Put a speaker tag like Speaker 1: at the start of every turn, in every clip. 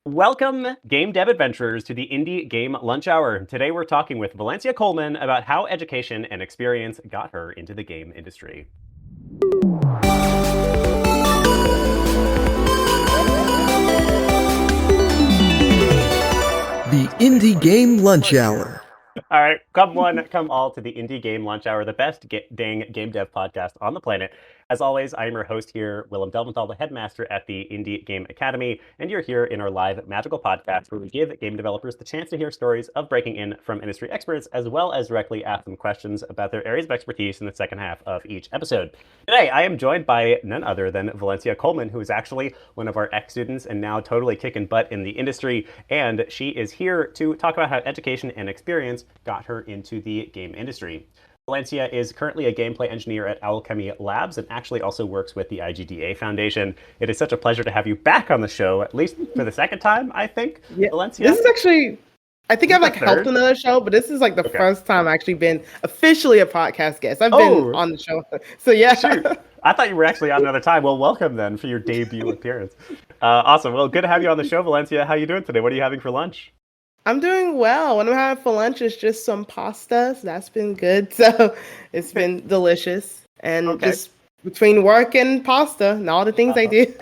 Speaker 1: Welcome, game dev adventurers, to the Indie Game Lunch Hour. Today we're talking with Valencia Coleman about how education and experience got her into the game industry.
Speaker 2: The Indie Game Lunch Hour.
Speaker 1: All right, come one, come all to the Indie Game Lunch Hour, the best dang game dev podcast on the planet. As always, I am your host here, Willem Delventhal, the headmaster at the Indie Game Academy, and you're here in our live magical podcast where we give game developers the chance to hear stories of breaking in from industry experts, as well as directly ask them questions about their areas of expertise in the second half of each episode. Today, I am joined by none other than Valencia Coleman, who is actually one of our ex-students and now totally kicking butt in the industry, and she is here to talk about how education and experience got her into the game industry. Valencia is currently a gameplay engineer at Owlchemy Labs and actually also works with the IGDA Foundation. It is such a pleasure to have you back on the show, at least for the second time, I think,
Speaker 3: yeah,
Speaker 1: Valencia.
Speaker 3: This is actually, I think I've helped another show, but this is like the first time I've actually been officially a podcast guest. I've been on the show. So yeah.
Speaker 1: Shoot. I thought you were actually on another time. Well, welcome then for your debut appearance. Awesome. Well, good to have you on the show, Valencia. How are you doing today? What are you having for lunch?
Speaker 3: I'm doing well. What I'm having for lunch is just some pasta. So that's been good. So it's been delicious. And just between work and pasta and all the things I do.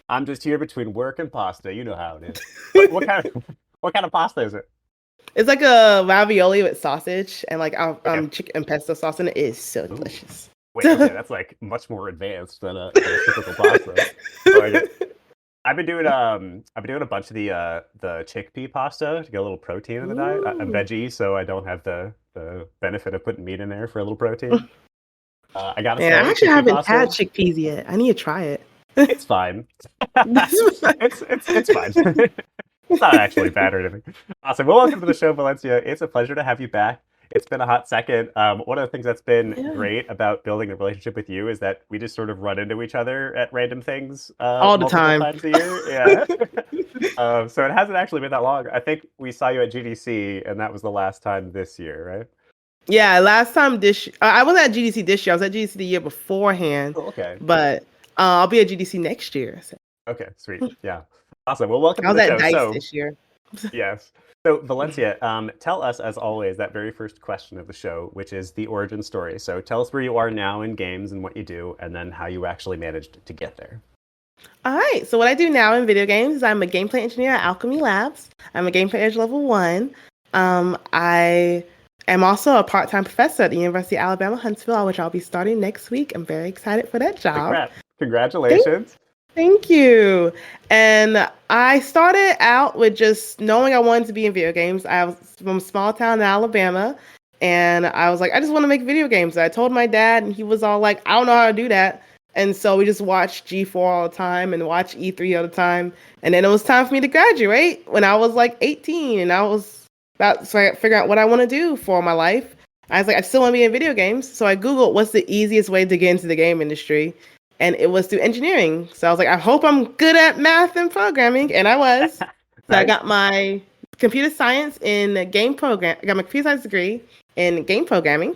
Speaker 1: I'm just here between work and pasta. You know how it is. What kind of pasta is it?
Speaker 3: It's like a ravioli with sausage and like chicken and pesto sauce, and it is so delicious.
Speaker 1: Wait, okay, that's like much more advanced than a typical pasta. I've been doing a bunch of the chickpea pasta to get a little protein in the diet. I'm veggie, so I don't have the benefit of putting meat in there for a little protein. I
Speaker 3: actually haven't had chickpeas yet. I need to try it.
Speaker 1: It's fine. it's fine. It's not actually bad or anything. Awesome. Well, welcome to the show, Valencia. It's a pleasure to have you back. It's been a hot second. One of the things that's been great about building a relationship with you is that we just sort of run into each other at random things
Speaker 3: all the time.
Speaker 1: Times a year. Yeah. So it hasn't actually been that long. I think we saw you at GDC, and that was the last time this year, right?
Speaker 3: Yeah, last time I wasn't at GDC this year. I was at GDC the year beforehand.
Speaker 1: Oh, okay.
Speaker 3: But I'll be at GDC next year. So.
Speaker 1: Okay, sweet. Yeah. Awesome. Well, welcome
Speaker 3: to
Speaker 1: the show.
Speaker 3: I was at DICE this year.
Speaker 1: Yes. So, Valencia, tell us, as always, that very first question of the show, which is the origin story. So tell us where you are now in games and what you do, and then how you actually managed to get there.
Speaker 3: All right. So what I do now in video games is I'm a gameplay engineer at Owlchemy Labs. I'm a gameplay edge level 1. I am also a part-time professor at the University of Alabama, Huntsville, which I'll be starting next week. I'm very excited for that job.
Speaker 1: Congratulations.
Speaker 3: Thank you. And I started out with just knowing I wanted to be in video games. I was from a small town in Alabama, and I was like, I just want to make video games. I told my dad, and he was all like, I don't know how to do that. And so we just watched G4 all the time and watched E3 all the time. And then it was time for me to graduate when I was like 18, and I was about to figure out what I want to do for my life. I was like, I still want to be in video games. So I Googled what's the easiest way to get into the game industry. And it was through engineering. So I was like, I hope I'm good at math and programming. And I was. So I got my computer science in game program. I got my computer science degree in game programming.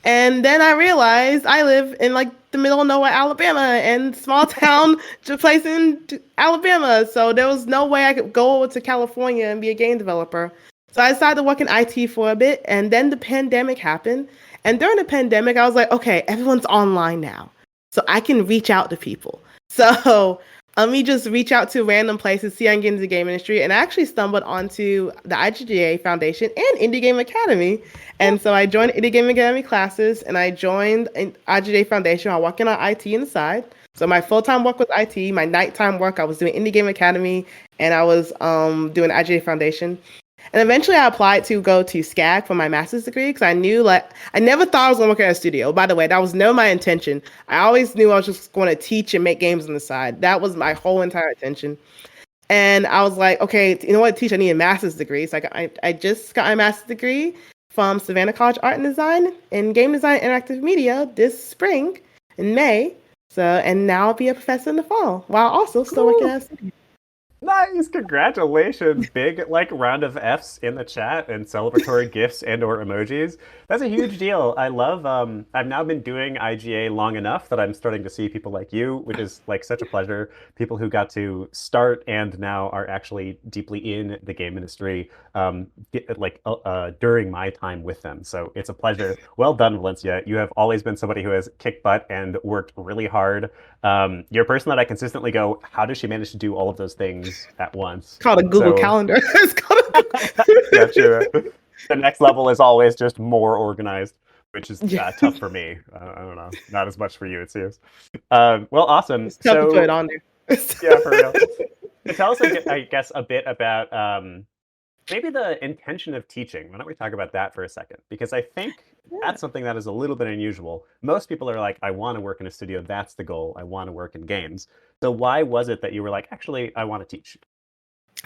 Speaker 3: And then I realized I live in like the middle of nowhere, Alabama, and small town place in Alabama. So there was no way I could go over to California and be a game developer. So I decided to work in IT for a bit. And then the pandemic happened. And during the pandemic, I was like, okay, everyone's online now. So I can reach out to people. So let me just reach out to random places, see if I can get into the game industry. And I actually stumbled onto the IGDA Foundation and Indie Game Academy. And so I joined Indie Game Academy classes, and I joined IGDA Foundation. I was working on IT on the side. So my full-time work was IT. My nighttime work, I was doing Indie Game Academy, and I was doing IGDA Foundation. And eventually I applied to go to SCAG for my master's degree because I knew, I never thought I was going to work at a studio. By the way, that was never my intention. I always knew I was just going to teach and make games on the side. That was my whole entire intention. And I was like, okay, you know what, teach, I need a master's degree. So I just got my master's degree from Savannah College Art and Design in Game Design and Interactive Media this spring in May. So, and now I'll be a professor in the fall while also still working at a studio.
Speaker 1: Nice, congratulations. Big like round of Fs in the chat and celebratory gifs and or emojis. That's a huge deal. I love I've now been doing IGA long enough that I'm starting to see people like you, which is like such a pleasure. People who got to start and now are actually deeply in the game industry during my time with them. So it's a pleasure. Well done, Valencia. You have always been somebody who has kicked butt and worked really hard. You're a person that I consistently go, how does she manage to do all of those things at once?
Speaker 3: Called a Google
Speaker 1: So,
Speaker 3: Calendar. It's called
Speaker 1: yeah, true. The next level is always just more organized, which is
Speaker 3: yeah.
Speaker 1: tough for me. I don't know. Not as much for you, it seems. Well, awesome.
Speaker 3: It's tough to put it
Speaker 1: So,
Speaker 3: on there.
Speaker 1: yeah, for real. So tell us, I guess, a bit about maybe the intention of teaching. Why don't we talk about that for a second? Because I think
Speaker 3: Yeah.
Speaker 1: that's something that is a little bit unusual. Most people are like, I want to work in a studio. That's the goal. I want to work in games. So why was it that you were like, actually, I want to teach?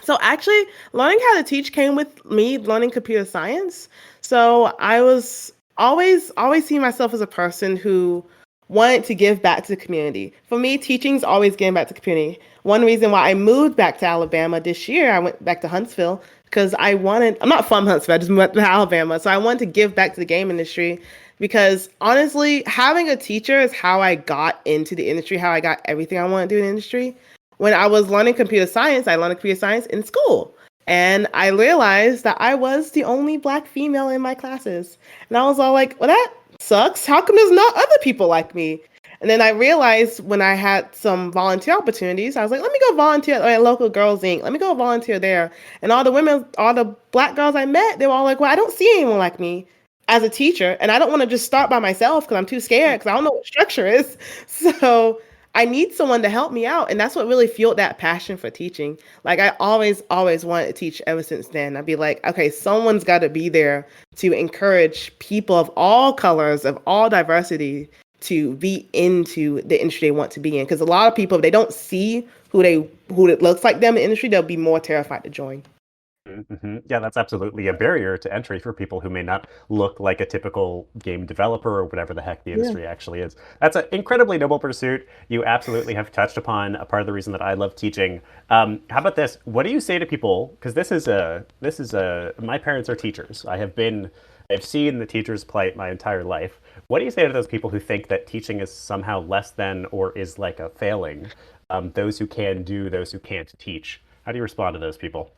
Speaker 3: So actually, learning how to teach came with me learning computer science. So I was always seeing myself as a person who wanted to give back to the community. For me, teaching is always giving back to the community. One reason why I moved back to Alabama this year, I went back to Huntsville because I'm not from Huntsville, I just moved to Alabama. So I wanted to give back to the game industry because honestly, having a teacher is how I got into the industry, how I got everything I want to do in the industry. When I was learning computer science, I learned computer science in school. And I realized that I was the only Black female in my classes. And I was all like, well, that sucks. How come there's not other people like me? And then I realized when I had some volunteer opportunities, I was like, let me go volunteer at local Girls Inc. Let me go volunteer there. And all the Black girls I met, they were all like, well, I don't see anyone like me as a teacher. And I don't want to just start by myself because I'm too scared because I don't know what structure is. So I need someone to help me out. And that's what really fueled that passion for teaching. Like I always wanted to teach ever since then. I'd be like, okay, someone's got to be there to encourage people of all colors, of all diversity to be into the industry they want to be in. Because a lot of people, if they don't see who it looks like them in the industry, they'll be more terrified to join.
Speaker 1: Mm-hmm. Yeah, that's absolutely a barrier to entry for people who may not look like a typical game developer or whatever the heck the
Speaker 3: Yeah.
Speaker 1: industry actually is. That's an incredibly noble pursuit. You absolutely have touched upon a part of the reason that I love teaching. How about this? What do you say to people? Because my parents are teachers. I've seen the teacher's plight my entire life. What do you say to those people who think that teaching is somehow less than or is like a failing? Those who can do, those who can't teach. How do you respond to those people?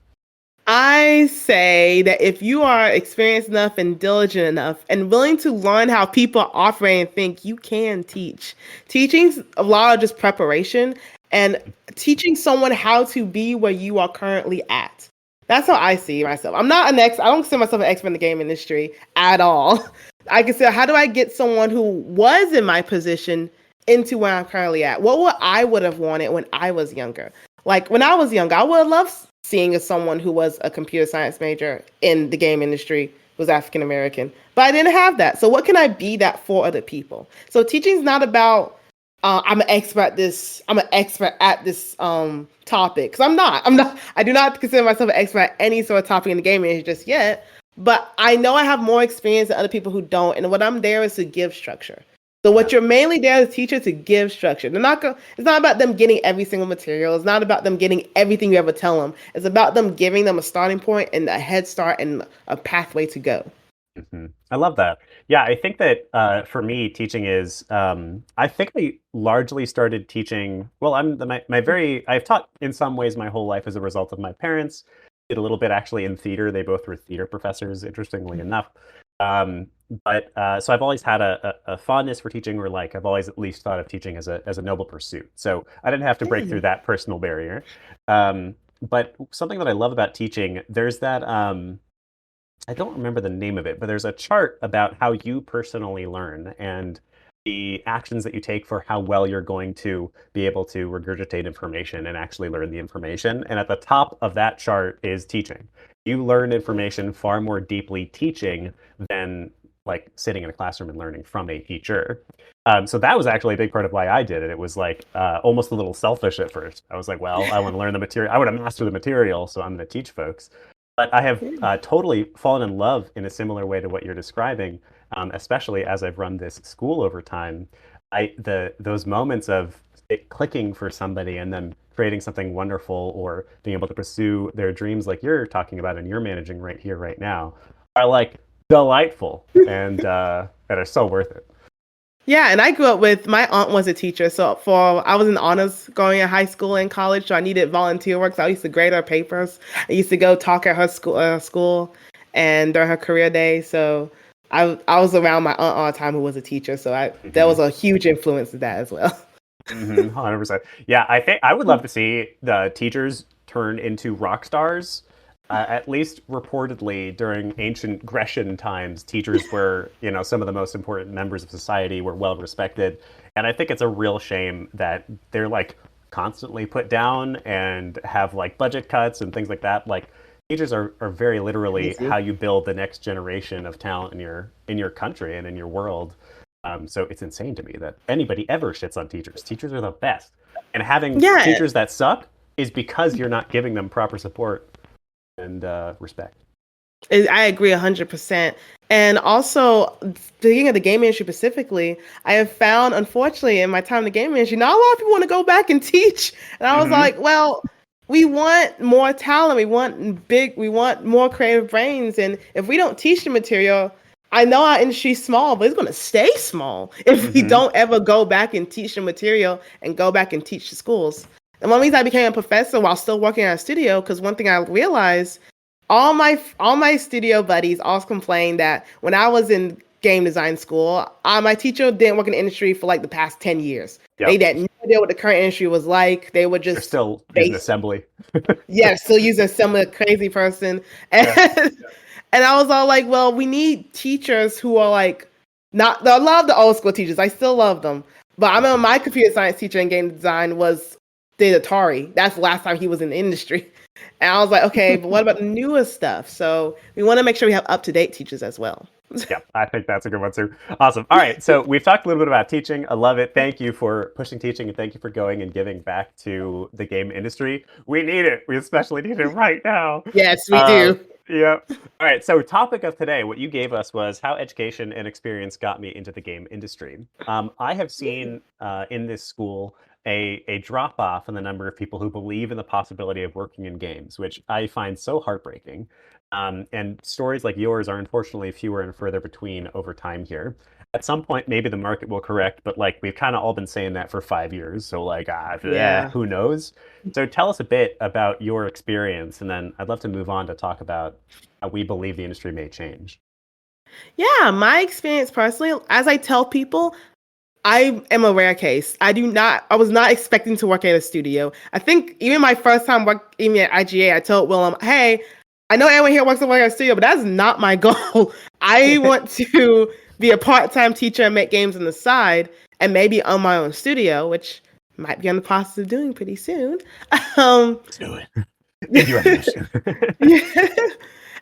Speaker 3: I say that if you are experienced enough and diligent enough and willing to learn how people operate and think, you can teach. Teaching's a lot of just preparation and teaching someone how to be where you are currently at. That's how I see myself. I don't consider myself an expert in the game industry at all. I consider how do I get someone who was in my position into where I'm currently at? I would have wanted when I was younger? Like when I was younger, I would have loved seeing as someone who was a computer science major in the game industry was African American, but I didn't have that. So what can I be that for other people? So teaching is not about I'm an expert at this. I'm an expert at this topic because I'm not. I'm not. I do not consider myself an expert at any sort of topic in the game industry just yet. But I know I have more experience than other people who don't, and what I'm there is to give structure. So what you're mainly there as a teacher to give structure. It's not about them getting every single material. It's not about them getting everything you ever tell them. It's about them giving them a starting point and a head start and a pathway to go.
Speaker 1: Mhm. I love that. Yeah, I think that for me, teaching is. I think I largely started teaching. Well, I've taught in some ways my whole life as a result of my parents. Did a little bit actually in theater. They both were theater professors, interestingly enough. Um, so I've always had a fondness for teaching, or like I've always at least thought of teaching as a noble pursuit. So I didn't have to break through that personal barrier. But something that I love about teaching, there's that. I don't remember the name of it, but there's a chart about how you personally learn and the actions that you take for how well you're going to be able to regurgitate information and actually learn the information. And at the top of that chart is teaching. You learn information far more deeply teaching than like sitting in a classroom and learning from a teacher. So that was actually a big part of why I did it. It was like almost a little selfish at first. I was like, well, I want to learn the material. I want to master the material, so I'm going to teach folks. But I have totally fallen in love in a similar way to what you're describing, especially as I've run this school over time. Those moments of it clicking for somebody and then creating something wonderful or being able to pursue their dreams like you're talking about and you're managing right here, right now, are like delightful and are so worth it.
Speaker 3: Yeah, and I grew up with my aunt was a teacher, so I was in honors going in high school and college, so I needed volunteer work. So I used to grade her papers. I used to go talk at her school, and during her career day. So I was around my aunt all the time who was a teacher, so there was a huge influence of that as well.
Speaker 1: 100%. Yeah, I think I would love to see the teachers turn into rock stars. At least reportedly during ancient Grecian times, teachers were, some of the most important members of society, were well respected. And I think it's a real shame that they're like constantly put down and have like budget cuts and things like that. Like teachers are very literally how you build the next generation of talent in your country and in your world. So it's insane to me that anybody ever shits on teachers. Teachers are the best. And having teachers that suck is because you're not giving them proper support and respect.
Speaker 3: I agree 100%. And also, speaking of the game industry specifically, I have found, unfortunately, in my time in the game industry, not a lot of people want to go back and teach. And I was like, well, we want more talent. We want more creative brains. And if we don't teach the material, I know our industry's small, but it's going to stay small if we don't ever go back and teach the material and go back and teach the schools. And one reason I became a professor while still working at a studio, because one thing I realized, all my studio buddies always complained that when I was in game design school, my teacher didn't work in the industry for like the past 10 years. Yep. They had no idea what the current industry was like. They were just
Speaker 1: They're still using assembly.
Speaker 3: Still using assembly, a crazy person. And I was all like, well, we need teachers who are like, I love the old school teachers. I still love them. But I remember my computer science teacher in game design did Atari. That's the last time he was in the industry. And I was like, okay, but what about the newest stuff? So we want to make sure we have up-to-date teachers as well.
Speaker 1: Yeah, I think that's a good one too. Awesome. All right, so we've talked a little bit about teaching. I love it. Thank you for pushing teaching, and thank you for going and giving back to the game industry. We need it. We especially need it right now.
Speaker 3: Yes, we do.
Speaker 1: Yeah. All right, so topic of today, what you gave us was how education and experience got me into the game industry. I have seen in this school a drop-off in the number of people who believe in the possibility of working in games, which I find so heartbreaking. And stories like yours are unfortunately fewer and further between over time here. At some point, maybe the market will correct, but like we've kind of all been saying that for 5 years. So like, who knows? So tell us a bit about your experience, and then I'd love to move on to talk about how we believe the industry may change.
Speaker 3: Yeah, my experience personally, as I tell people, I am a rare case. I was not expecting to work at a studio. I think even my first time even at IGA, I told Willem, hey, I know everyone here works at a studio, but that's not my goal. I want to be a part-time teacher and make games on the side and maybe own my own studio, which might be on the process of doing pretty soon.
Speaker 1: Let's do it. If you have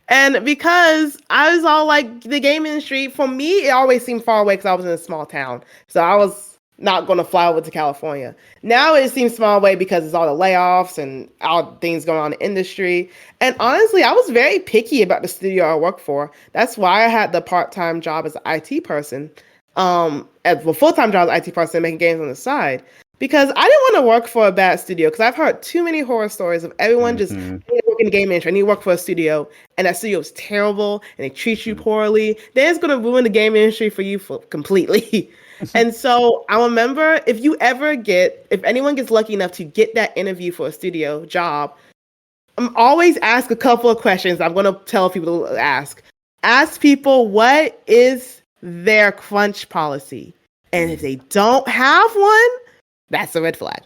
Speaker 3: And because I was all like, the game industry, for me, it always seemed far away because I was in a small town. So I was not going to fly over to California. Now it seems small away because it's all the layoffs and all things going on in the industry. And honestly, I was very picky about the studio I worked for. That's why I had the part-time job as an IT person. As a full-time job as an IT person making games on the side. Because I didn't want to work for a bad studio, because I've heard too many horror stories of everyone just working in the game industry. I need to work for a studio, and that studio is terrible, and they treat you poorly. Then it's going to ruin the game industry for you completely. And so I remember, if anyone gets lucky enough to get that interview for a studio job, I'm always ask a couple of questions I'm going to tell people to ask. Ask people, what is their crunch policy? And if they don't have one, that's a red flag.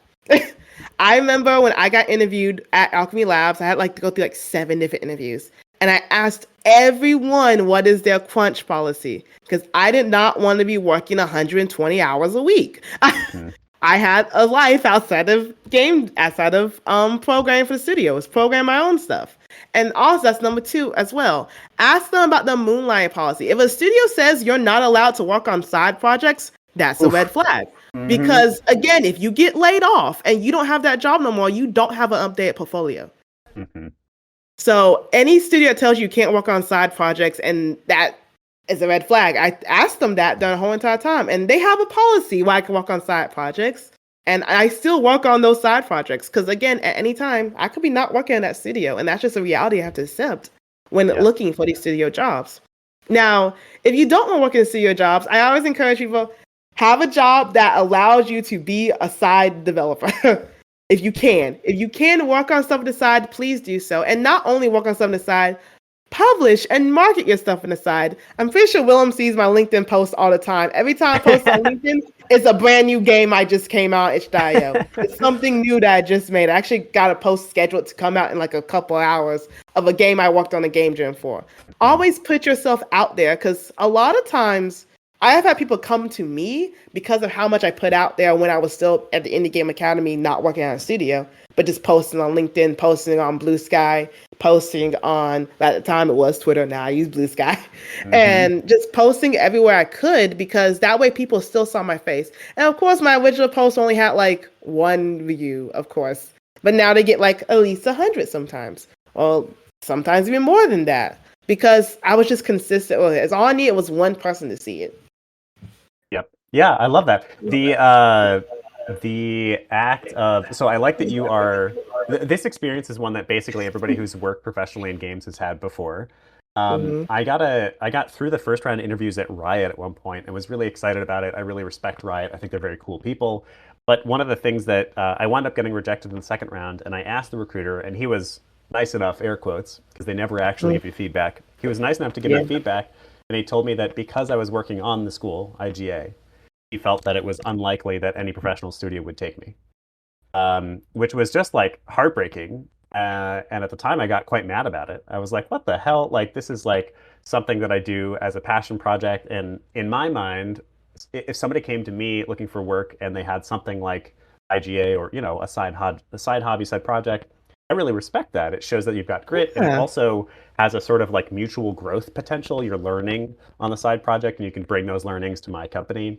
Speaker 3: I remember when I got interviewed at Owlchemy Labs, I had to go through 7 different interviews. And I asked everyone what is their crunch policy, because I did not want to be working 120 hours a week. I had a life outside of programming for the studio. It's program my own stuff. And also, that's number 2 as well. Ask them about the moonlighting policy. If a studio says you're not allowed to work on side projects, that's a red flag. Because again, if you get laid off and you don't have that job no more, you don't have an updated portfolio. So any studio that tells you can't work on side projects, and that is a red flag. I asked them that during the whole entire time, and they have a policy why I can work on side projects. And I still work on those side projects because, again, at any time, I could be not working in that studio. And that's just a reality I have to accept when looking for these studio jobs. Now, if you don't want to work in studio jobs, I always encourage people, have a job that allows you to be a side developer. If you can. If you can work on stuff on the side, please do so. And not only work on stuff on the side, publish and market your stuff on the side. I'm pretty sure Willem sees my LinkedIn posts all the time. Every time I post on LinkedIn, it's a brand new game I just came out, itch.io. It's something new that I just made. I actually got a post scheduled to come out in like a couple hours of a game I worked on a game jam for. Always put yourself out there, because a lot of times I have had people come to me because of how much I put out there when I was still at the Indie Game Academy, not working at a studio, but just posting on LinkedIn, posting on Blue Sky, posting on, at the time it was Twitter, now I use Blue Sky, and just posting everywhere I could, because that way people still saw my face. And of course, my original post only had like 1 view, of course, but now they get like at least 100 sometimes, or sometimes even more than that, because I was just consistent with it. It's all I needed was one person to see it.
Speaker 1: Yep. Yeah, I love that. The act of, so I like that you are, this experience is one that basically everybody who's worked professionally in games has had before. I got through the first round of interviews at Riot at one point and was really excited about it. I really respect Riot. I think they're very cool people. But one of the things that I wound up getting rejected in the second round, and I asked the recruiter, and he was nice enough, air quotes, because they never actually give you feedback. He was nice enough to give me feedback, and he told me that because I was working on the school, IGA, he felt that it was unlikely that any professional studio would take me, which was just like heartbreaking. And at the time, I got quite mad about it. I was like, what the hell? Like, this is like something that I do as a passion project. And in my mind, if somebody came to me looking for work and they had something like IGA or, you know, a side hobby, side project, I really respect that. It shows that you've got grit, and it also has a sort of like mutual growth potential. You're learning on the side project, and you can bring those learnings to my company.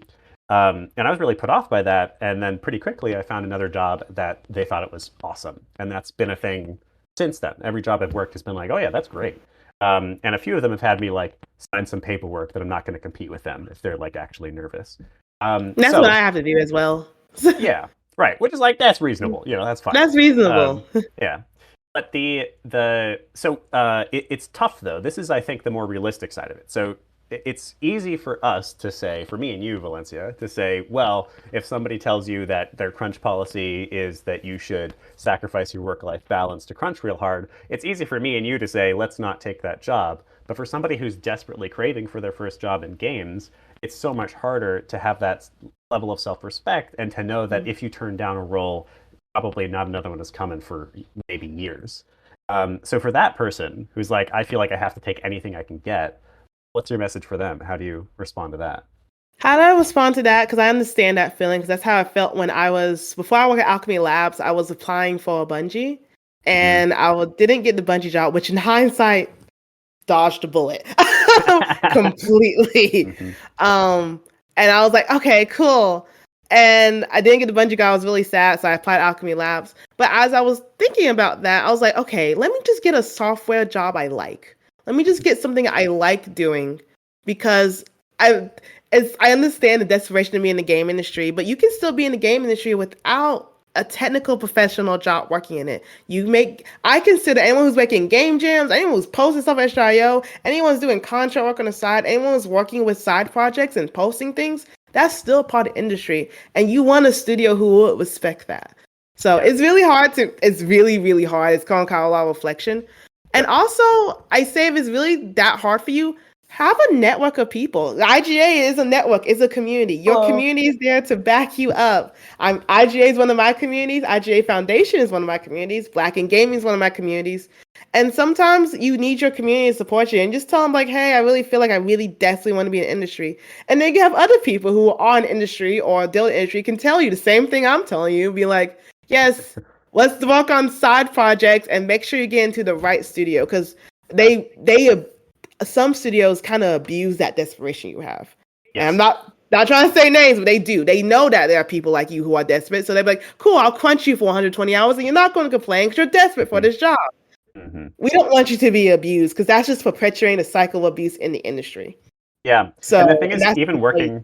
Speaker 1: And I was really put off by that. And then pretty quickly, I found another job that they thought it was awesome. And that's been a thing since then. Every job I've worked has been like, oh yeah, that's great. And a few of them have had me like sign some paperwork that I'm not going to compete with them if they're like actually nervous.
Speaker 3: That's what I have to do as well.
Speaker 1: Yeah, right. Which is like, that's reasonable. You know, that's fine.
Speaker 3: That's reasonable.
Speaker 1: Yeah. But it's tough though. This is, I think, the more realistic side of it. So it's easy for us to say, for me and you, Valencia, to say, well, if somebody tells you that their crunch policy is that you should sacrifice your work-life balance to crunch real hard, it's easy for me and you to say, let's not take that job. But for somebody who's desperately craving for their first job in games, it's so much harder to have that level of self-respect and to know that if you turn down a role, probably not another one is coming for maybe years. So for that person who's like, I feel like I have to take anything I can get, what's your message for them? How do you respond to that?
Speaker 3: How do I respond to that? Because I understand that feeling, because that's how I felt when before I worked at Owlchemy Labs, I was applying for a Bungie, and didn't get the Bungie job, which in hindsight, dodged a bullet completely. And I was like, okay, cool. And I didn't get the Bungie job. I was really sad, so I applied to Owlchemy Labs. But as I was thinking about that, I was like, okay, let me just get a software job I like. Let me just get something I like doing, because I understand the desperation to be in the game industry, but you can still be in the game industry without a technical professional job working in it. I consider anyone who's making game jams, anyone who's posting stuff at itch.io, anyone who's doing contract work on the side, anyone who's working with side projects and posting things, that's still part of the industry. And you want a studio who will respect that. So it's really hard it's really, really hard. It's called a lot of reflection. And also, I say if it's really that hard for you, have a network of people. IGA is a network, it's a community. Your community is there to back you up. IGA is one of my communities. IGA Foundation is one of my communities. Black in Gaming is one of my communities. And sometimes you need your community to support you, and just tell them like, hey, I really feel like I really desperately want to be in the industry. And then you have other people who are in industry or deal in industry can tell you the same thing I'm telling you. Be like, yes, let's work on side projects and make sure you get into the right studio, because some studios kind of abuse that desperation you have. Yes. And I'm not trying to say names, but they do. They know that there are people like you who are desperate, so they're like, cool, I'll crunch you for 120 hours, and you're not going to complain because you're desperate for this job. We don't want you to be abused, because that's just perpetuating a cycle of abuse in the industry.
Speaker 1: Yeah. So and the thing is, even working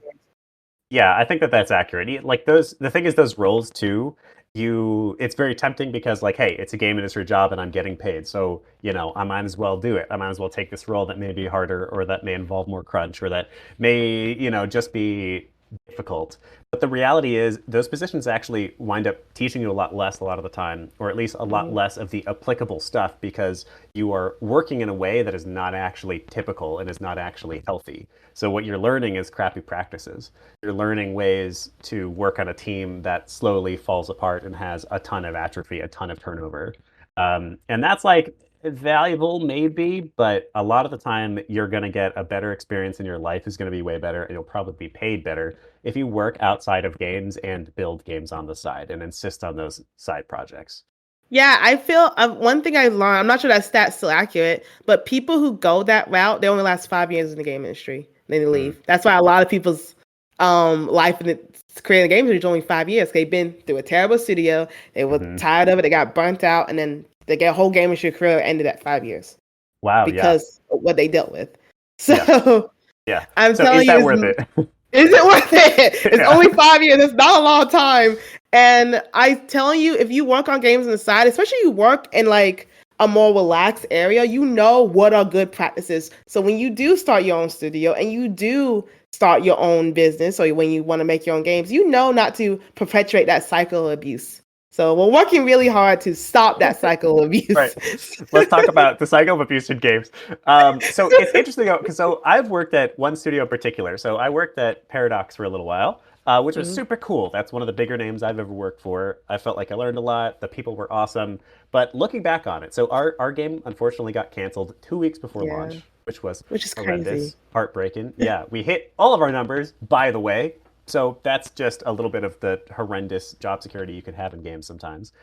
Speaker 1: Yeah, I think that that's accurate. Like those, the thing is, those roles too. It's very tempting because, like, hey, it's a game industry job and I'm getting paid, so I might as well do it. I might as well take this role that may be harder, or that may involve more crunch, or that may, just be difficult. But the reality is, those positions actually wind up teaching you a lot less a lot of the time, or at least a lot
Speaker 3: Mhm.
Speaker 1: less of the applicable stuff, because you are working in a way that is not actually typical and is not actually healthy. So what you're learning is crappy practices. You're learning ways to work on a team that slowly falls apart and has a ton of atrophy, a ton of turnover. And that's like valuable, maybe, but a lot of the time you're going to get a better experience and your life is going to be way better and you'll probably be paid better if you work outside of games and build games on the side and insist on those side projects.
Speaker 3: Yeah, I feel one thing I learned, I'm not sure that stat's still accurate, but people who go that route, they only last 5 years in the game industry. Then they
Speaker 1: Mm.
Speaker 3: leave. That's why a lot of people's life in the creating games is only 5 years. They've been through a terrible studio, they were
Speaker 1: Hmm.
Speaker 3: tired of it, they got burnt out, and then they get a whole game industry career ended at 5 years
Speaker 1: Wow, yeah.
Speaker 3: because of what they dealt with.
Speaker 1: Yeah.
Speaker 3: So
Speaker 1: Yeah.
Speaker 3: I'm
Speaker 1: So is
Speaker 3: telling you,
Speaker 1: that worth it?
Speaker 3: is it worth it? It's
Speaker 1: Yeah.
Speaker 3: only 5 years. It's not a long time. And I tell you, if you work on games on the side, especially you work in like a more relaxed area, you know what are good practices. So when you do start your own studio and you do start your own business, or when you want to make your own games, you know not to perpetuate that cycle of abuse. So we're working really hard to stop that cycle of
Speaker 1: Right.
Speaker 3: abuse.
Speaker 1: Let's talk about the cycle of abuse in games. So it's interesting because I've worked at one studio in particular. So I worked at Paradox for a little while, which was
Speaker 3: Mhm.
Speaker 1: super cool. That's one of the bigger names I've ever worked for. I felt like I learned a lot. The people were awesome. But looking back on it, so our game unfortunately got canceled 2 weeks before
Speaker 3: Yeah,
Speaker 1: launch, which was
Speaker 3: which is crazy.
Speaker 1: horrendous, heartbreaking. Yeah, we hit all of our numbers, by the way. So that's just a little bit of the horrendous job security you can have in games sometimes.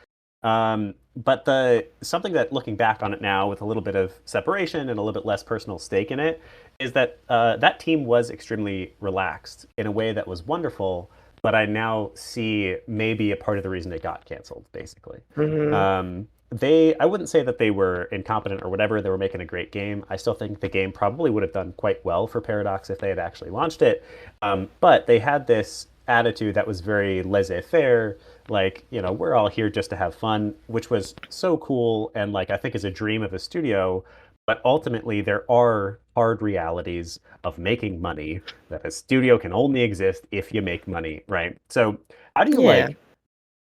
Speaker 1: But the something that, looking back on it now with a little bit of separation and a little bit less personal stake in it, is that that team was extremely relaxed in a way that was wonderful. But I now see maybe a part of the reason it got canceled, basically.
Speaker 3: Mhm.
Speaker 1: I wouldn't say that they were incompetent or whatever. They were making a great game. I still think the game probably would have done quite well for Paradox if they had actually launched it. But they had this attitude that was very laissez-faire, like, we're all here just to have fun, which was so cool and, like, I think is a dream of a studio. But ultimately, there are hard realities of making money, that a studio can only exist if you make money, right? So how do you,
Speaker 3: Yeah.
Speaker 1: like,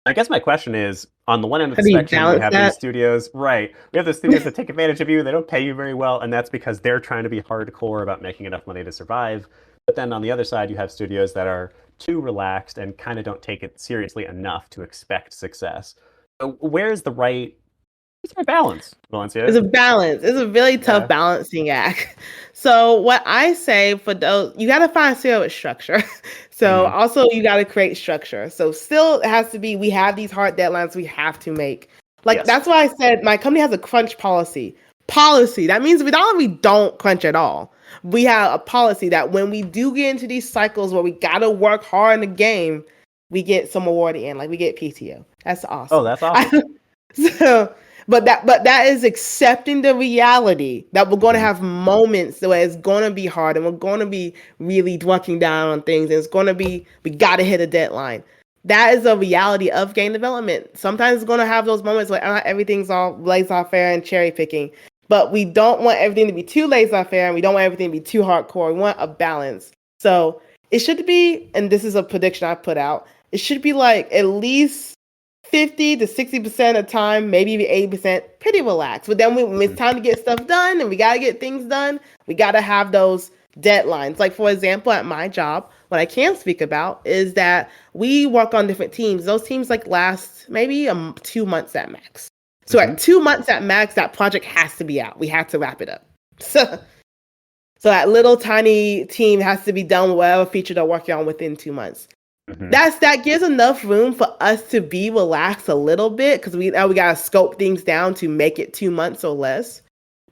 Speaker 1: I guess my question is, on the one end of
Speaker 3: How
Speaker 1: the
Speaker 3: do you
Speaker 1: spectrum, we
Speaker 3: balance
Speaker 1: have these
Speaker 3: that?
Speaker 1: studios, right? We have the studios that take advantage of you. They don't pay you very well, and that's because they're trying to be hardcore about making enough money to survive. But then on the other side, you have studios that are too relaxed and kind of don't take it seriously enough to expect success. So where's the right balance,
Speaker 3: It's
Speaker 1: Valencia?
Speaker 3: a balance. It's a really tough
Speaker 1: Yeah.
Speaker 3: balancing act. So what I say for those, you got to find still with structure. So
Speaker 1: Hmm.
Speaker 3: also you got to create structure. So still it has to be, we have these hard deadlines we have to make. Like
Speaker 1: Yes.
Speaker 3: that's why I said my company has a crunch policy. Policy. That means we don't crunch at all. We have a policy that when we do get into these cycles where we got to work hard in the game, we get some award in, like we get PTO. That's
Speaker 1: Oh,
Speaker 3: awesome.
Speaker 1: that's awesome.
Speaker 3: So, but that is accepting the reality that we're going to
Speaker 1: Hmm.
Speaker 3: have moments where it's going to be hard and we're going to be really working down on things, and it's going to be, we got to hit a deadline. That is a reality of game development. Sometimes it's going to have those moments where everything's all laissez-faire and cherry picking, but we don't want everything to be too laissez-faire and we don't want everything to be too hardcore. We want a balance. So it should be, and this is a prediction I put out, it should be like at least 50 to 60% of time, maybe even 80%, pretty relaxed. But then when it's time to get stuff done and we got to get things done, we got to have those deadlines. Like, for example, at my job, what I can speak about is that we work on different teams. Those teams like last maybe 2 months at max. So
Speaker 1: Hmm.
Speaker 3: at 2 months at max, that project has to be out. We have to wrap it up. So that little tiny team has to be done with whatever feature they're working on within 2 months.
Speaker 1: Hmm.
Speaker 3: That gives enough room for us to be relaxed a little bit because we gotta scope things down to make it 2 months or less.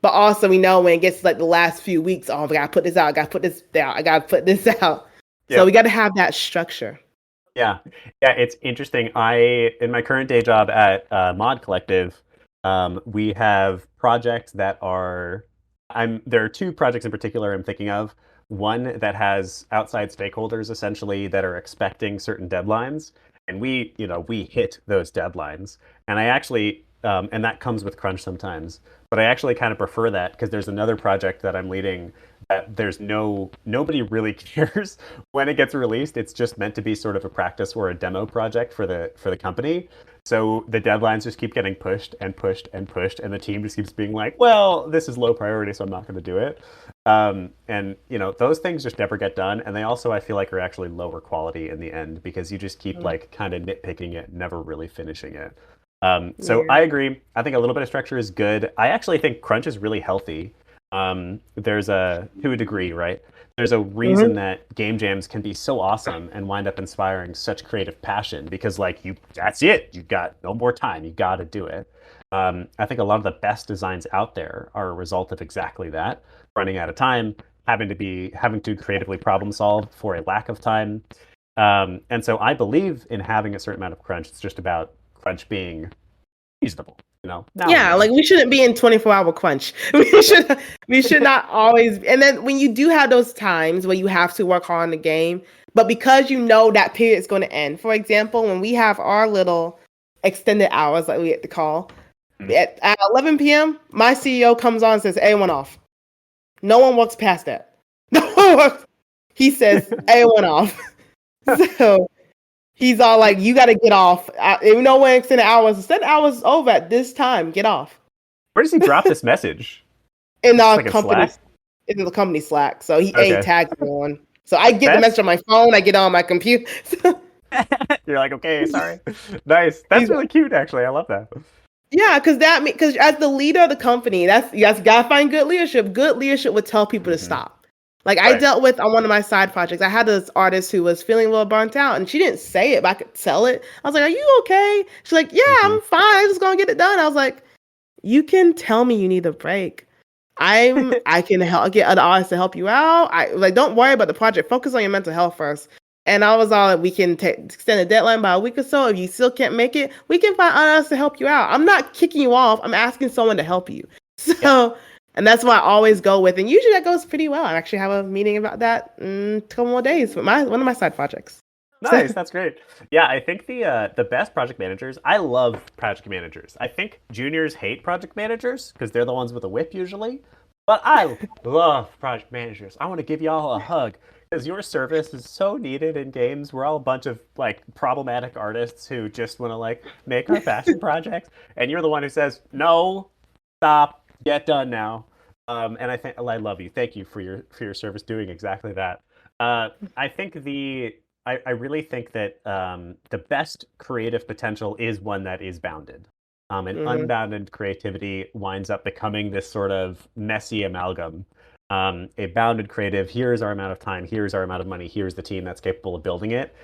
Speaker 3: But also we know when it gets to like the last few weeks, oh, I gotta put this out, I gotta put this down, I gotta put this out. So
Speaker 1: Yep.
Speaker 3: we gotta have that structure.
Speaker 1: Yeah, yeah, it's interesting. In my current day job at Mod Collective, we have projects that are. There are two projects in particular I'm thinking of. one that has outside stakeholders essentially that are expecting certain deadlines, and we hit those deadlines. And I actually, and that comes with crunch sometimes, but I actually kind of prefer that because there's another project that I'm leading that nobody really cares when it gets released. It's just meant to be sort of a practice or a demo project for the company. So the deadlines just keep getting pushed and pushed and pushed, and the team just keeps being like, "Well, this is low priority, so I'm not going to do it." And those things just never get done, and they also I feel like are actually lower quality in the end because you just keep like kind of nitpicking it, never really finishing it. So
Speaker 3: Yeah.
Speaker 1: I agree. I think a little bit of structure is good. I actually think crunch is really healthy. There's to a degree, right? There's a reason
Speaker 3: Mhm.
Speaker 1: that game jams can be so awesome and wind up inspiring such creative passion because that's it. You've got no more time. You got to do it. I think a lot of the best designs out there are a result of exactly that: running out of time, having to creatively problem solve for a lack of time. And so I believe in having a certain amount of crunch. It's just about crunch being reasonable, now and
Speaker 3: Yeah,
Speaker 1: then.
Speaker 3: like we shouldn't be in 24-hour crunch.
Speaker 1: Yeah.
Speaker 3: We should not always. And then when you do have those times where you have to work hard on the game, but because you know that period is going to end. For example, when we have our little extended hours, like we get to call
Speaker 1: Mhm.
Speaker 3: at 11 p.m., my CEO comes on and says, "A1 off." No one works past that. No one works. He says, "A1 off." So he's all like, "You got to get off. Even though we're extended hours is over at this time. Get off."
Speaker 1: Where does he drop this message?
Speaker 3: In
Speaker 1: Just
Speaker 3: our
Speaker 1: like in
Speaker 3: company,
Speaker 1: Slack?
Speaker 3: in the company Slack. So he
Speaker 1: Okay.
Speaker 3: tags me on. So I get the message
Speaker 1: That's
Speaker 3: on my phone. I get it on my computer.
Speaker 1: you're like, okay, sorry. Nice. That's
Speaker 3: He's
Speaker 1: really cute, actually. I love that.
Speaker 3: yeah, because as the leader of the company, that's you guys gotta find good leadership. Good leadership would tell people to
Speaker 1: Hmm.
Speaker 3: stop. Like I
Speaker 1: Right.
Speaker 3: dealt with on one of my side projects, I had this artist who was feeling a little burnt out, and she didn't say it, but I could tell it. I was like, "Are you okay?" She's like, "Yeah,
Speaker 1: Hmm.
Speaker 3: I'm fine. I'm just gonna get it done." I was like, "You can tell me you need a break. I can help get other artists to help you out. I like don't worry about the project. Focus on your mental health first." And I was all like, we can extend the deadline by a week or so. If you still can't make it, we can find others to help you out. I'm not kicking you off. I'm asking someone to help you.
Speaker 1: Yeah.
Speaker 3: So, and that's what I always go with. And usually that goes pretty well. I actually have a meeting about that in a couple more days with one of my side projects. So,
Speaker 1: Nice. That's great. Yeah, I think the best project managers. I love project managers. I think juniors hate project managers because they're the ones with a whip usually. But I love project managers. I want to give y'all a hug because your service is so needed in games. We're all a bunch of like problematic artists who just want to like make our passion projects, and you're the one who says no, stop, get done now. And I love you. Thank you for your service doing exactly that. I think I really think that the best creative potential is one that is bounded. And
Speaker 3: mhm.
Speaker 1: unbounded creativity winds up becoming this sort of messy amalgam. A bounded creative, here's our amount of time, here's our amount of money, here's the team that's capable of building it,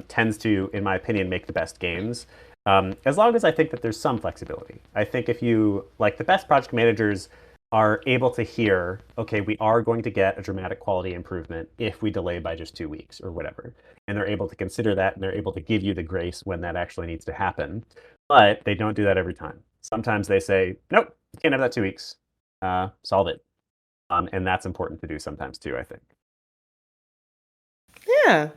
Speaker 1: tends to, in my opinion, make the best games. As long as I think that there's some flexibility. I think if you, like the best project managers, are able to hear, okay, we are going to get a dramatic quality improvement if we delay by just 2 weeks or whatever. And they're able to consider that and they're able to give you the grace when that actually needs to happen. But they don't do that every time. Sometimes they say, nope, you can't have that 2 weeks. Solve it. And that's important to do sometimes too, I think.
Speaker 3: Yeah.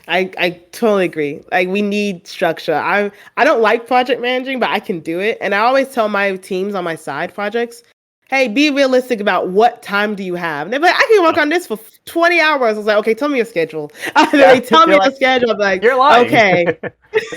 Speaker 3: I totally agree. Like we need structure. I don't like project managing, but I can do it. And I always tell my teams on my side projects, hey, be realistic about what time do you have. And they're like, I can work
Speaker 1: Oh,
Speaker 3: on this for 20 hours. I was like, okay, tell me your schedule. They
Speaker 1: yeah,
Speaker 3: tell
Speaker 1: you're
Speaker 3: me the
Speaker 1: like,
Speaker 3: schedule. I'm like,
Speaker 1: you're lying.
Speaker 3: okay,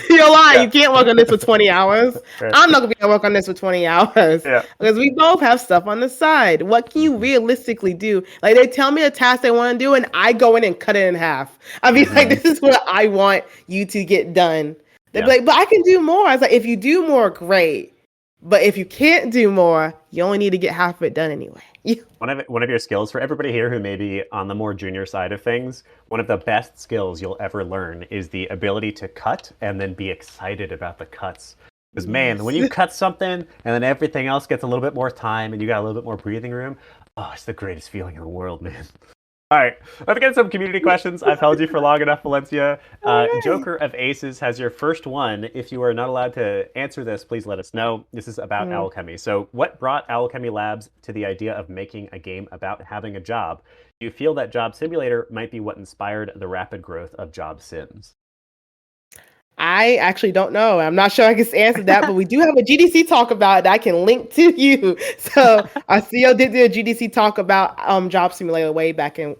Speaker 3: you're lying.
Speaker 1: Yeah,
Speaker 3: You can't work on this for 20 hours.
Speaker 1: right.
Speaker 3: I'm not gonna be able to work on this for 20 hours
Speaker 1: Yeah.
Speaker 3: because we both have stuff on the side. What can you
Speaker 1: Hmm.
Speaker 3: realistically do? Like they tell me a task they want to do, and I go in and cut it in half. I mean, like
Speaker 1: Hmm.
Speaker 3: this is what I want you to get done. They're
Speaker 1: Yeah.
Speaker 3: like, but I can do more. I was like, if you do more, great. But if you can't do more, you only need to get half of it done anyway.
Speaker 1: One of your skills for everybody here who may be on the more junior side of things, one of the best skills you'll ever learn is the ability to cut and then be excited about the cuts. Because man, when
Speaker 3: Yes.
Speaker 1: you cut something and then everything else gets a little bit more time and you got a little bit more breathing room, oh, it's the greatest feeling in the world, man. All right, let's get some community questions. I've held you for long enough, Valencia.
Speaker 3: All right.
Speaker 1: Joker of Aces has your first one. If you are not allowed to answer this, please let us know. This is about
Speaker 3: Mm.
Speaker 1: Owlchemy. So, what brought Owlchemy Labs to the idea of making a game about having a job? Do you feel that Job Simulator might be what inspired the rapid growth of job sims?
Speaker 3: I actually don't know. I'm not sure I can answer that, but we do have a GDC talk about it that I can link to you. So our CEO did do a GDC talk about Job Simulator way back when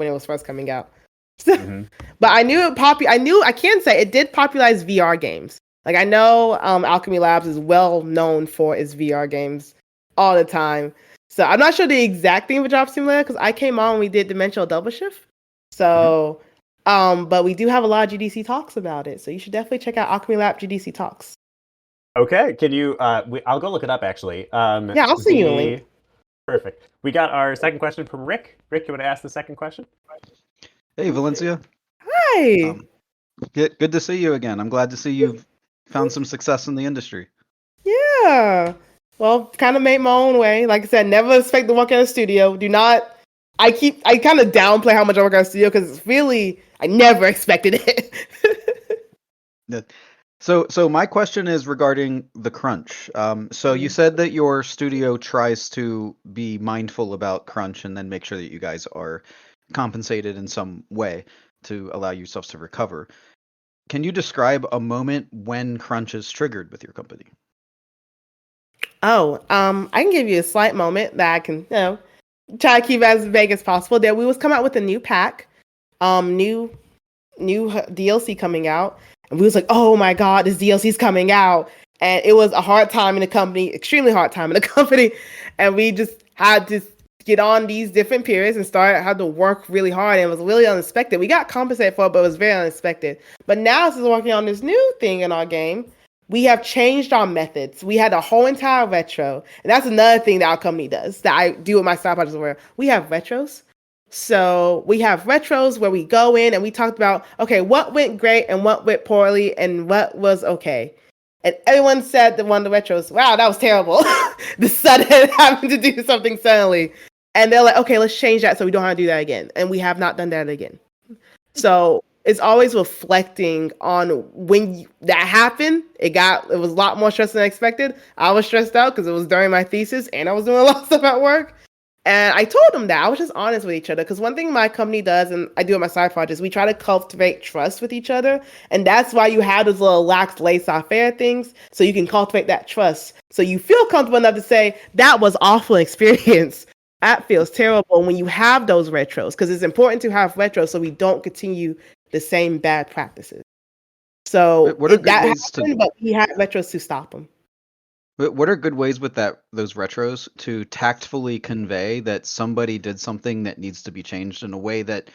Speaker 3: it was first coming out. So,
Speaker 1: Mm-hmm.
Speaker 3: but I can say it did popularize VR games. Like I know Alchemy Labs is well known for its VR games all the time. So I'm not sure the exact thing of Job Simulator because I came on, we did Dimensional Double Shift.
Speaker 1: Mm-hmm.
Speaker 3: So but we do have a lot of GDC talks about it, so you should definitely check out Alchemy Lab GDC talks.
Speaker 1: Okay, can you? I'll go look it up actually.
Speaker 3: Yeah, I'll send you a link.
Speaker 1: Perfect. We got our second question from Rick. Rick, you want to ask the second question?
Speaker 4: Hey, Valencia.
Speaker 3: Hi.
Speaker 4: Good to see you again. I'm glad to see you've found some success in the industry.
Speaker 3: Yeah. Well, kind of made my own way. Like I said, never expect to work in a studio. Do not. I kind of downplay how much I work at a studio because really, I never expected it.
Speaker 4: Yeah. So my question is regarding the crunch. So you said that your studio tries to be mindful about crunch and then make sure that you guys are compensated in some way to allow yourselves to recover. Can you describe a moment when crunch is triggered with your company?
Speaker 3: I can give you a slight moment that I can, try to keep as vague as possible. That we was come out with a new pack, new DLC coming out, and we was like, oh my god, this DLC is coming out, and it was a hard time in the company, extremely hard time in the company, and we just had to get on these different periods and had to work really hard, and it was really unexpected. We got compensated for it, but it was very unexpected. But now, since working on this new thing in our game, we have changed our methods. We had a whole entire retro. And that's another thing that our company does that I do with my side projects where we have retros. So we have retros where we go in and we talked about, okay, what went great and what went poorly and what was okay. And everyone said that one of the retros, wow, that was terrible. The sudden having to do something suddenly. And they're like, okay, let's change that so we don't have to do that again. And we have not done that again. So it's always reflecting on when that happened. It was a lot more stressful than I expected. I was stressed out because it was during my thesis and I was doing a lot of stuff at work. And I told them that I was just honest with each other because one thing my company does, and I do in my side projects, we try to cultivate trust with each other. And that's why you have those little lax, laissez-faire things so you can cultivate that trust. So you feel comfortable enough to say, that was awful experience. That feels terrible when you have those retros because it's important to have retros so we don't continue the same bad practices. So
Speaker 4: What are good
Speaker 3: that
Speaker 4: ways
Speaker 3: happened, but we had retros to stop them.
Speaker 4: What are good ways with those retros to tactfully convey that somebody did something that needs to be changed in a way that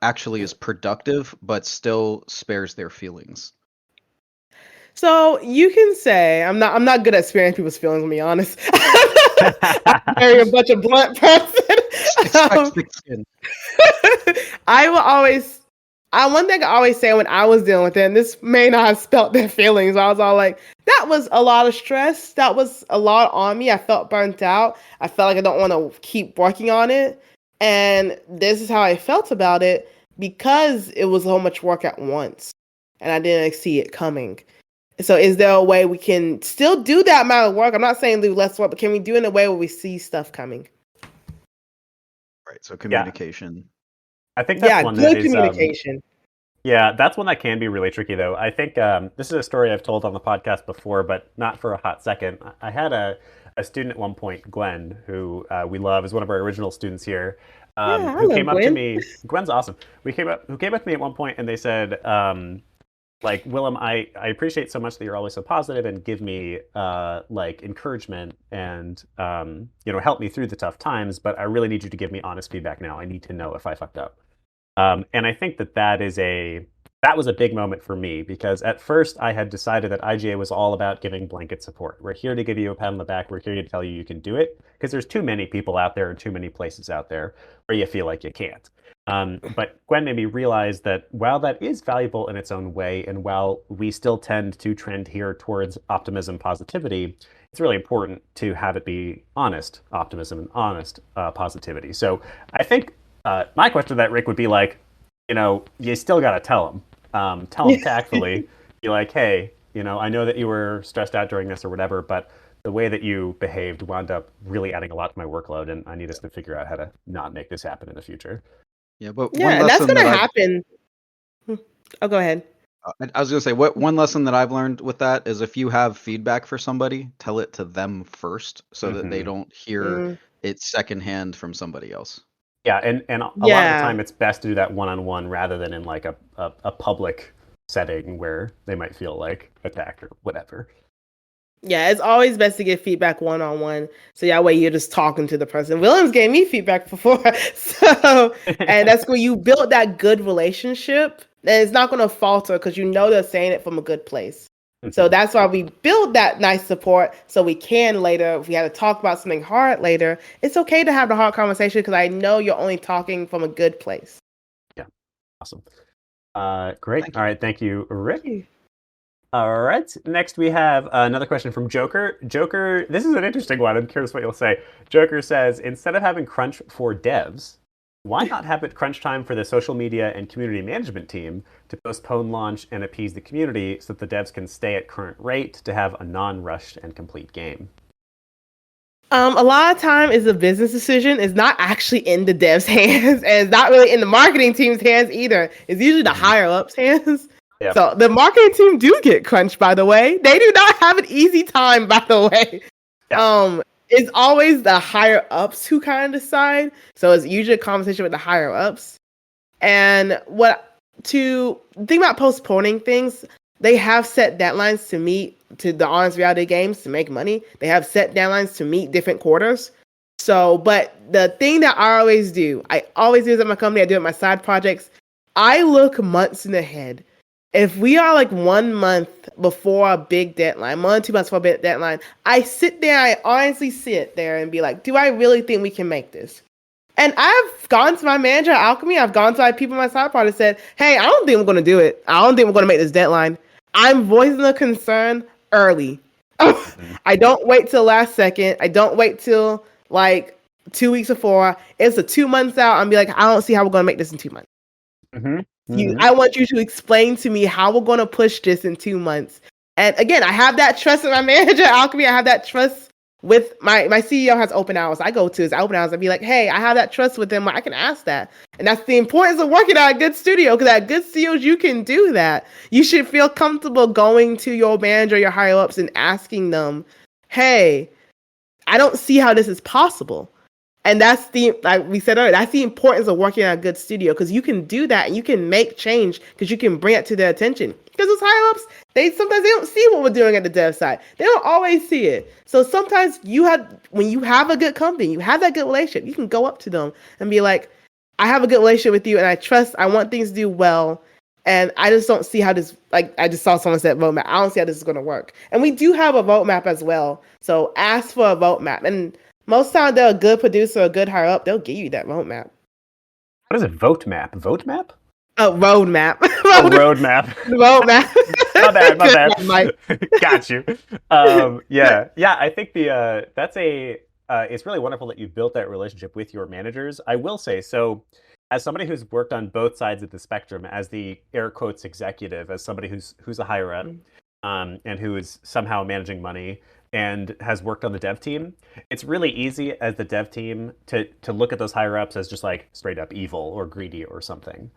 Speaker 4: actually is productive but still spares their feelings?
Speaker 3: So you can say I'm not good at sparing people's feelings. To be honest, I'm very a bunch of blunt person.
Speaker 4: Expect thick skin.
Speaker 3: I will always. One thing I always say when I was dealing with it, and this may not have spelt their feelings, I was all like, that was a lot of stress. That was a lot on me. I felt burnt out. I felt like I don't want to keep working on it. And this is how I felt about it because it was so much work at once and I didn't see it coming. So is there a way we can still do that amount of work? I'm not saying do less work, but can we do it in a way where we see stuff coming?
Speaker 4: Right. So communication.
Speaker 1: I think that's one
Speaker 3: good
Speaker 1: that
Speaker 3: communication.
Speaker 1: Yeah, that's one that can be really tricky, though. I think this is a story I've told on the podcast before, but not for a hot second. I had a student at one point, Gwen, who we love, is one of our original students here, who came up to me. Gwen's awesome. Who came up to me at one point, and they said, like, Willem, I appreciate so much that you're always so positive and give me like encouragement and help me through the tough times, but I really need you to give me honest feedback now. I need to know if I fucked up. And I think that was a big moment for me because at first I had decided that IGA was all about giving blanket support. We're here to give you a pat on the back. We're here to tell you can do it because there's too many people out there and too many places out there where you feel like you can't. But Gwen made me realize that while that is valuable in its own way, and while we still tend to trend here towards optimism, positivity, it's really important to have it be honest optimism and honest positivity. So I think my question to that, Rick, would be like, you still got to tell them. Tell them tactfully. Be like, hey, I know that you were stressed out during this or whatever, but the way that you behaved wound up really adding a lot to my workload, and I need us to figure out how to not make this happen in the future.
Speaker 4: Yeah, but
Speaker 3: Yeah,
Speaker 4: one
Speaker 3: and that's
Speaker 4: lesson
Speaker 3: gonna
Speaker 4: that
Speaker 3: happen. Oh, go ahead.
Speaker 4: I was gonna say, what one lesson that I've learned with that is if you have feedback for somebody, tell it to them first, so that they
Speaker 1: Mhm.
Speaker 4: don't hear it secondhand from somebody else.
Speaker 1: Yeah, and a lot of the time it's best to do that one-on-one rather than in like a public setting where they might feel like attacked or whatever.
Speaker 3: Yeah, it's always best to get feedback one-on-one. So that way you're just talking to the person. Williams gave me feedback before. And that's where you build that good relationship. And it's not going to falter because you know they're saying it from a good place. So that's why we build that nice support so we can later, if we had to talk about something hard later, it's okay to have the hard conversation because I know you're only talking from a good place.
Speaker 1: Yeah, awesome. Great. All right, thank you, Rick.
Speaker 3: Thank you.
Speaker 1: All right, next we have another question from Joker. Joker, this is an interesting one. I'm curious what you'll say. Joker says, instead of having crunch for devs, why not have it crunch time for the social media and community management team to postpone launch and appease the community so that the devs can stay at current rate to have a non-rushed and complete game?
Speaker 3: A lot of time is a business decision. It's not actually in the devs' hands, and it's not really in the marketing team's hands either. It's usually the higher ups' hands.
Speaker 1: Yeah.
Speaker 3: So the marketing team do get crunched, by the way. They do not have an easy time, by the way. Yeah. It's always the higher ups who kind of decide. So it's usually a conversation with the higher ups. And the thing about postponing things, they have set deadlines to meet, to the honest reality games to make money. They have set deadlines to meet different quarters. So, but the thing that I always do this at my company, I do it at my side projects. I look months in ahead. If we are like 1 month before a big deadline, 1 or 2 months before a big deadline, I honestly sit there and be like, do I really think we can make this? And I've gone to my manager at Owlchemy, I've gone to my people in my side project and said, hey, I don't think we're going to do it. I don't think we're going to make this deadline. I'm voicing a concern early. I don't wait till last second. I don't wait till like 2 weeks before. It's 2 months out. I'm be like, I don't see how we're going to make this in 2 months. I want you to explain to me how we're going to push this in 2 months. And again, I have that trust in my manager at Owlchemy. I have that trust with my CEO has open hours. I go to his open hours and be like, hey, I have that trust with him. I can ask that. And that's the importance of working at a good studio, because at good studios, you can do that. You should feel comfortable going to your manager, your higher ups, and asking them, hey, I don't see how this is possible. And that's like we said earlier, that's the importance of working at a good studio, because you can do that and you can make change because you can bring it to their attention. Because those higher ups, sometimes they don't see what we're doing at the dev side. They don't always see it. So sometimes when you have a good company, you have that good relationship, you can go up to them and be like, I have a good relationship with you and I want things to do well. And I just don't see how this, like I just saw someone said roadmap. I don't see how this is going to work. And we do have a roadmap as well. So ask for a roadmap. And most times they're a good producer, a good higher up, they'll give you that roadmap.
Speaker 1: What is it? Vote map? Vote map?
Speaker 3: Oh, roadmap.
Speaker 1: Roadmap.
Speaker 3: Roadmap.
Speaker 1: My bad. Got you. Yeah. I think it's really wonderful that you've built that relationship with your managers. I will say, so as somebody who's worked on both sides of the spectrum, as the air quotes executive, as somebody who's a higher up, and who is somehow managing money and has worked on the dev team, it's really easy as the dev team to look at those higher ups as just like straight up evil or greedy or something.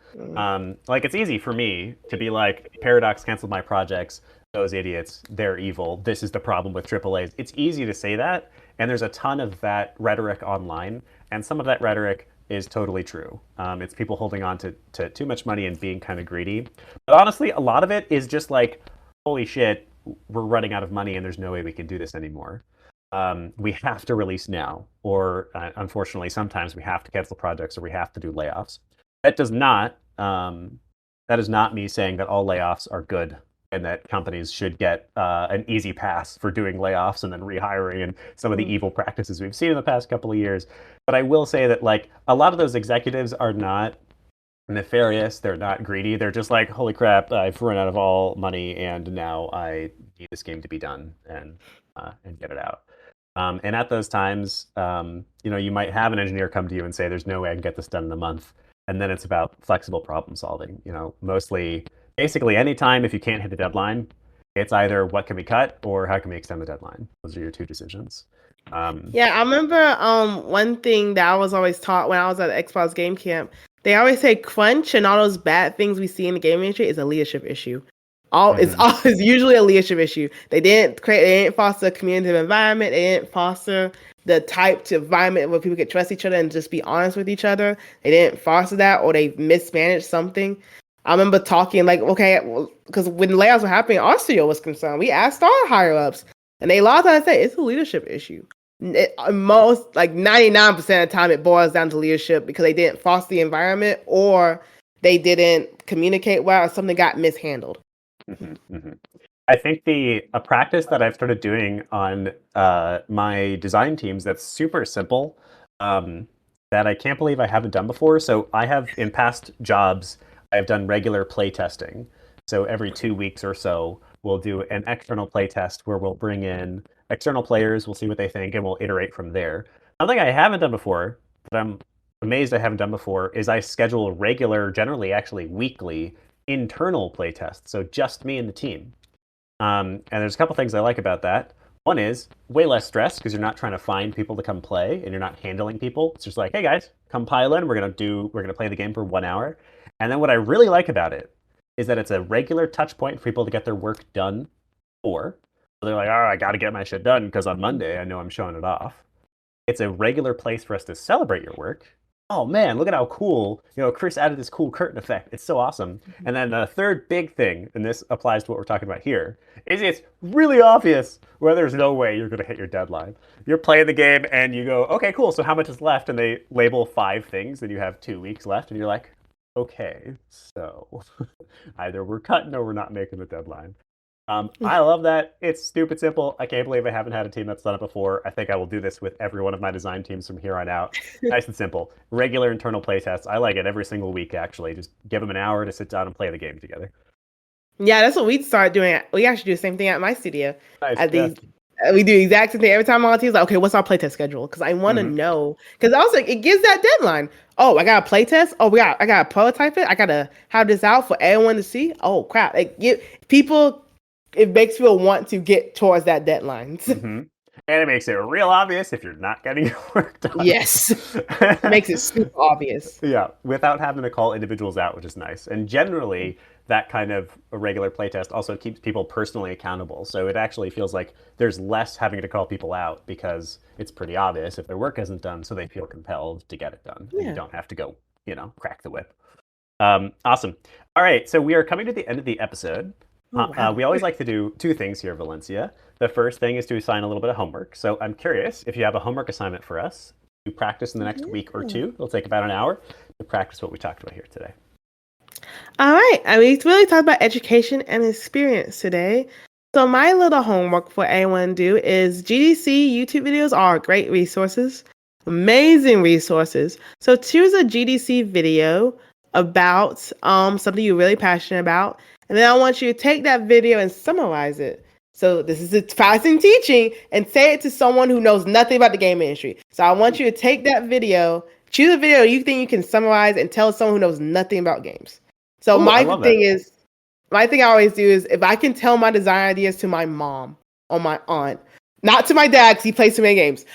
Speaker 1: Like it's easy for me to be like, Paradox canceled my projects, those idiots, they're evil, this is the problem with AAAs. It's easy to say that, and there's a ton of that rhetoric online, and some of that rhetoric is totally true. It's people holding on to too much money and being kind of greedy. But honestly, a lot of it is just like, holy shit, we're running out of money and there's no way we can do this anymore. We have to release now, or unfortunately, sometimes we have to cancel projects or we have to do layoffs. That is not me saying that all layoffs are good and that companies should get an easy pass for doing layoffs and then rehiring and some of the evil practices we've seen in the past couple of years. But I will say that like a lot of those executives are not nefarious, they're not greedy, they're just like, holy crap, I've run out of all money and now I need this game to be done and get it out. And at those times, you might have an engineer come to you and say, "There's no way I can get this done in a month." And then it's about flexible problem solving. Mostly, basically, anytime if you can't hit the deadline, it's either what can we cut or how can we extend the deadline. Those are your two decisions.
Speaker 3: Yeah, I remember one thing that I was always taught when I was at Xbox Game Camp. They always say crunch and all those bad things we see in the game industry is a leadership issue. It's usually a leadership issue. They didn't foster a community environment. They didn't foster the type of environment where people could trust each other and just be honest with each other. They didn't foster that, or they mismanaged something. I remember talking like, okay, because when the layoffs were happening, our studio was concerned. We asked our higher ups, and they a lot of times say it's a leadership issue. Most, like 99% of the time, it boils down to leadership because they didn't foster the environment, or they didn't communicate well, or something got mishandled.
Speaker 1: I think a practice that I've started doing on my design teams that's super simple, that I can't believe I haven't done before. So I have, in past jobs, I've done regular play testing. So every 2 weeks or so, we'll do an external play test where we'll bring in external players, we'll see what they think, and we'll iterate from there. Something I haven't done before, that I'm amazed I haven't done before, is I schedule regular, generally actually weekly, internal play tests. So just me and the team. And there's a couple things I like about that. One is way less stress because you're not trying to find people to come play and you're not handling people. It's just like, hey guys, come pile in. We're gonna play the game for 1 hour. And then what I really like about it is that it's a regular touch point for people to get their work done for. So they're like, oh, I got to get my shit done because on Monday I know I'm showing it off. It's a regular place for us to celebrate your work. Oh man, look at how cool, Chris added this cool curtain effect. It's so awesome. And then the third big thing, and this applies to what we're talking about here, is it's really obvious where there's no way you're going to hit your deadline. You're playing the game and you go, okay, cool, so how much is left? And they label 5 things and you have 2 weeks left and you're like, okay, so either we're cutting or we're not making the deadline. I love that. It's stupid simple. I can't believe I haven't had a team that's done it before. I think I will do this with every one of my design teams from here on out. Nice and simple. Regular internal play tests. I like it every single week, actually. Just give them an hour to sit down and play the game together.
Speaker 3: Yeah, that's what we start doing. We actually do the same thing at my studio.
Speaker 1: Nice.
Speaker 3: We do the exact same thing every time I'm on the team. Like, okay, what's our playtest schedule? Because I want to know. Because also it gives that deadline. Oh, I got a playtest. Oh, I got to prototype it. I got to have this out for everyone to see. Oh crap! It makes people want to get towards that deadline.
Speaker 1: And it makes it real obvious if you're not getting your work done.
Speaker 3: Yes. It makes it super obvious.
Speaker 1: Yeah, without having to call individuals out, which is nice. And generally, that kind of a regular playtest also keeps people personally accountable. So it actually feels like there's less having to call people out because it's pretty obvious if their work isn't done, so they feel compelled to get it done. Yeah. And you don't have to go, crack the whip. Awesome. All right, so we are coming to the end of the episode. Wow. We always like to do 2 things here, Valencia. The first thing is to assign a little bit of homework. So I'm curious if you have a homework assignment for us to practice in the next week or 2. It'll take about an hour to practice what we talked about here today.
Speaker 3: All right. We really talked about education and experience today. So my little homework for anyone to do is GDC YouTube videos are great resources, amazing resources. So choose a GDC video about something you're really passionate about. And then I want you to take that video and summarize it. So this is a passing teaching and say it to someone who knows nothing about the game industry. So I want you to take that video, choose a video you think you can summarize and tell someone who knows nothing about games. So my thing I always do is if I can tell my design ideas to my mom or my aunt, not to my dad because he plays too many games,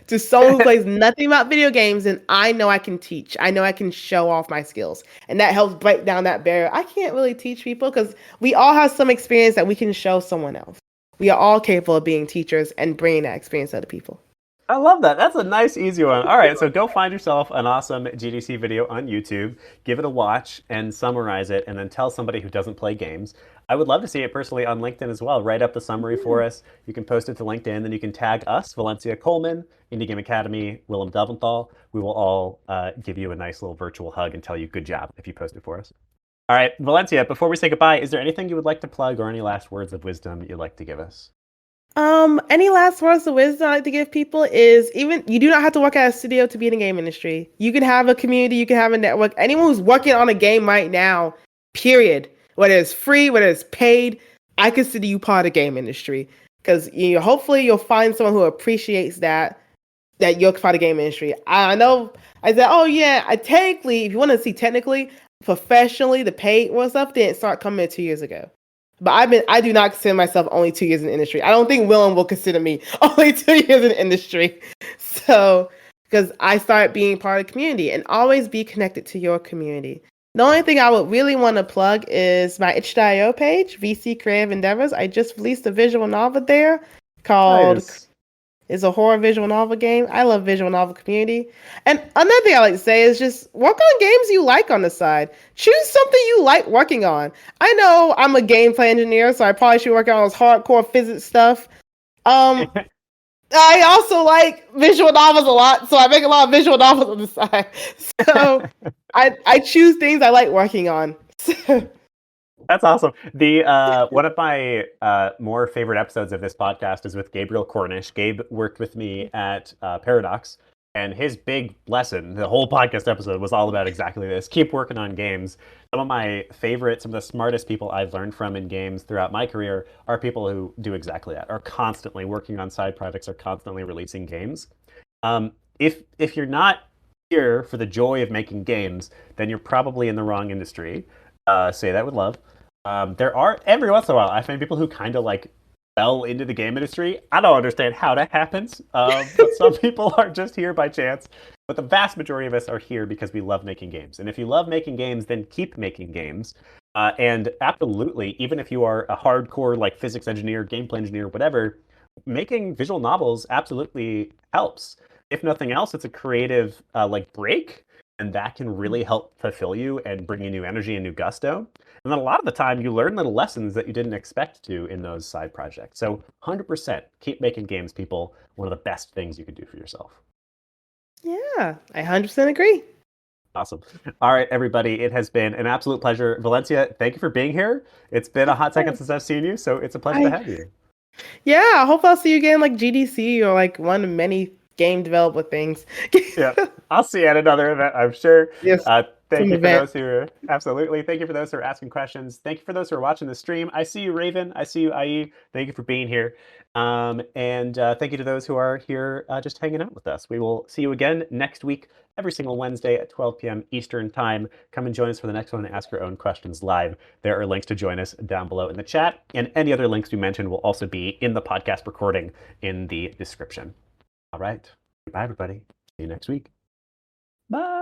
Speaker 3: to someone who plays nothing about video games, and I know I can teach. I know I can show off my skills. And that helps break down that barrier. I can't really teach people because we all have some experience that we can show someone else. We are all capable of being teachers and bringing that experience to other people.
Speaker 1: I love that. That's a nice, easy one. All right, so go find yourself an awesome GDC video on YouTube, give it a watch, and summarize it, and then tell somebody who doesn't play games. I would love to see it personally on LinkedIn as well. Write up the summary for us. You can post it to LinkedIn, then you can tag us, Valencia Coleman, Indie Game Academy, Willem Delventhal. We will all give you a nice little virtual hug and tell you good job if you post it for us. All right, Valencia, before we say goodbye, is there anything you would like to plug or any last words of wisdom you'd like to give us?
Speaker 3: Any last words of wisdom I like to give people is you do not have to work at a studio to be in the game industry. You can have a community, you can have a network. Anyone who's working on a game right now, period, whether it's free, whether it's paid, I consider you part of the game industry. because hopefully you'll find someone who appreciates that you'll find a game industry. I know I said, oh yeah, I technically, if you want to see technically, professionally, the paid stuff didn't start coming in 2 years ago. But I do not consider myself only 2 years in the industry. I don't think Willem will consider me only 2 years in the industry. So, because I started being part of the community, and always be connected to your community. The only thing I would really want to plug is my itch.io page, VC Creative Endeavors. I just released a visual novel there called
Speaker 1: Nice.
Speaker 3: It's a horror visual novel game. I love visual novel community. And another thing I like to say is just work on games you like on the side. Choose something you like working on. I know I'm a gameplay engineer, so I probably should work on this hardcore physics stuff. I also like visual novels a lot, so I make a lot of visual novels on the side. So I choose things I like working on.
Speaker 1: That's awesome. The one of my more favorite episodes of this podcast is with Gabriel Cornish. Gabe worked with me at Paradox, and his big lesson, the whole podcast episode, was all about exactly this: keep working on games. Some of my favorite, some of the smartest people I've learned from in games throughout my career are people who do exactly that, are constantly working on side projects, are constantly releasing games. If you're not here for the joy of making games, then you're probably in the wrong industry. Say that with love. There are, every once in a while, I find people who kind of like fell into the game industry. I don't understand how that happens, but some people are just here by chance. But the vast majority of us are here because we love making games. And if you love making games, then keep making games. And absolutely, even if you are a hardcore like physics engineer, gameplay engineer, whatever, making visual novels absolutely helps. If nothing else, it's a creative like break, and that can really help fulfill you and bring you new energy and new gusto. And then a lot of the time, you learn little lessons that you didn't expect to in those side projects. So 100% keep making games, people. One of the best things you could do for yourself.
Speaker 3: Yeah, I 100% agree.
Speaker 1: Awesome. All right, everybody. It has been an absolute pleasure. Valencia, thank you for being here. It's been a hot second since I've seen you, so it's a pleasure to have you.
Speaker 3: Yeah, I hope I'll see you again like GDC or like one of many game developer things.
Speaker 1: Yeah, I'll see you at another event, I'm sure.
Speaker 3: Yes.
Speaker 1: Thank you for those who are absolutely. Thank you for those who are asking questions. Thank you for those who are watching the stream. I see you, Raven. I see you, IE. Thank you for being here. And thank you to those who are here just hanging out with us. We will see you again next week, every single Wednesday at 12 p.m. Eastern Time. Come and join us for the next one and ask your own questions live. There are links to join us down below in the chat. And any other links we mentioned will also be in the podcast recording in the description. All right. Bye, everybody. See you next week. Bye.